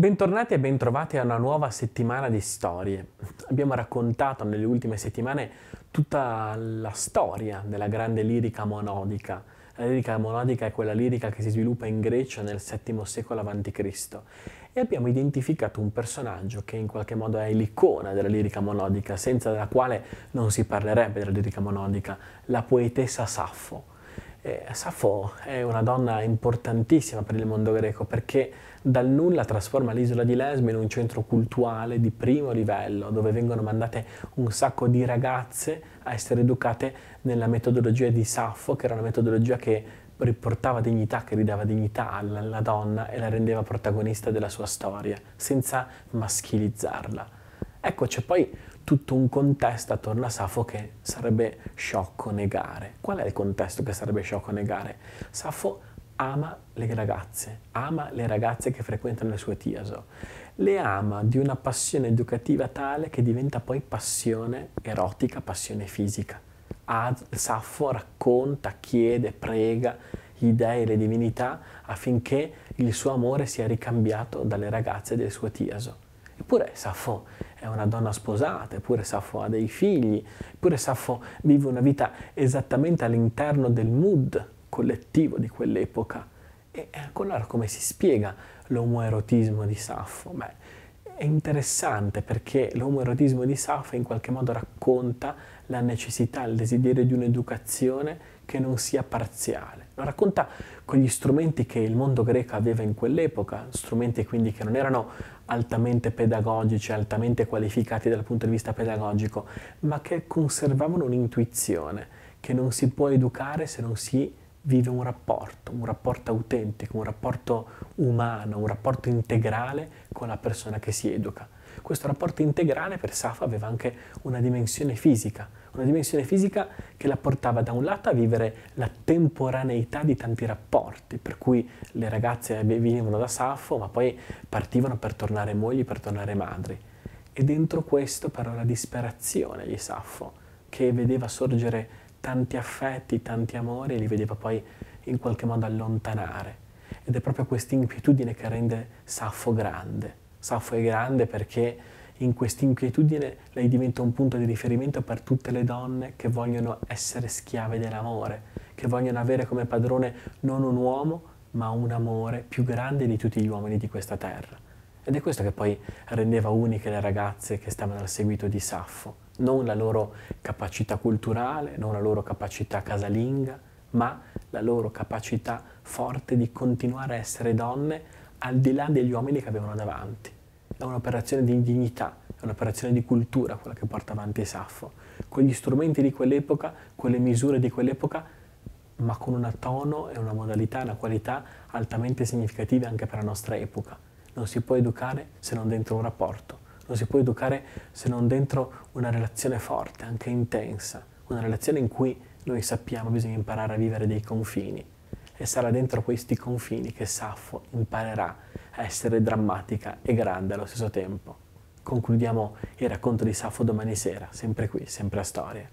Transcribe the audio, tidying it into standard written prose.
Bentornati e bentrovati a una nuova settimana di storie. Abbiamo raccontato nelle ultime settimane tutta la storia della grande lirica monodica. La lirica monodica è quella lirica che si sviluppa in Grecia nel VII secolo a.C. E abbiamo identificato un personaggio che in qualche modo è l'icona della lirica monodica, senza la quale non si parlerebbe della lirica monodica, la poetessa Saffo. Saffo è una donna importantissima per il mondo greco perché dal nulla trasforma l'isola di Lesbo in un centro culturale di primo livello, dove vengono mandate un sacco di ragazze a essere educate nella metodologia di Saffo, che era una metodologia che riportava dignità, che ridava dignità alla donna e la rendeva protagonista della sua storia, senza maschilizzarla. Ecco, c'è poi tutto un contesto attorno a Saffo che sarebbe sciocco negare. Qual è il contesto che sarebbe sciocco negare? Saffo ama le ragazze che frequentano il suo Tiaso, le ama di una passione educativa tale che diventa poi passione erotica, passione fisica. Saffo racconta, chiede, prega gli dei e le divinità affinché il suo amore sia ricambiato dalle ragazze del suo Tiaso. Eppure Saffo è una donna sposata, eppure Saffo ha dei figli, eppure Saffo vive una vita esattamente all'interno del mood collettivo di quell'epoca. E allora come si spiega l'omoerotismo di Saffo? Beh, è interessante perché l'omoerotismo di Saffo in qualche modo racconta la necessità, il desiderio di un'educazione che non sia parziale. Lo racconta con gli strumenti che il mondo greco aveva in quell'epoca, strumenti quindi che non erano altamente pedagogici, altamente qualificati dal punto di vista pedagogico, ma che conservavano un'intuizione che non si può educare se non si vive un rapporto autentico, un rapporto umano, un rapporto integrale con la persona che si educa. Questo rapporto integrale per Saffo aveva anche una dimensione fisica che la portava da un lato a vivere la temporaneità di tanti rapporti, per cui le ragazze venivano da Saffo ma poi partivano per tornare mogli, per tornare madri. E dentro questo però la disperazione di Saffo, che vedeva sorgere tanti affetti, tanti amori e li vedeva poi in qualche modo allontanare. Ed è proprio questa inquietudine che rende Saffo grande. Saffo è grande perché in questa inquietudine lei diventa un punto di riferimento per tutte le donne che vogliono essere schiave dell'amore, che vogliono avere come padrone non un uomo, ma un amore più grande di tutti gli uomini di questa terra. Ed è questo che poi rendeva uniche le ragazze che stavano al seguito di Saffo. Non la loro capacità culturale, non la loro capacità casalinga, ma la loro capacità forte di continuare a essere donne al di là degli uomini che avevano davanti. È un'operazione di dignità, è un'operazione di cultura quella che porta avanti Saffo, con gli strumenti di quell'epoca, con le misure di quell'epoca, ma con un tono e una modalità, una qualità altamente significative anche per la nostra epoca. Non si può educare se non dentro un rapporto, non si può educare se non dentro una relazione forte, anche intensa, una relazione in cui noi sappiamo bisogna imparare a vivere dei confini. E sarà dentro questi confini che Saffo imparerà a essere drammatica e grande allo stesso tempo. Concludiamo il racconto di Saffo domani sera, sempre qui, sempre a Storie.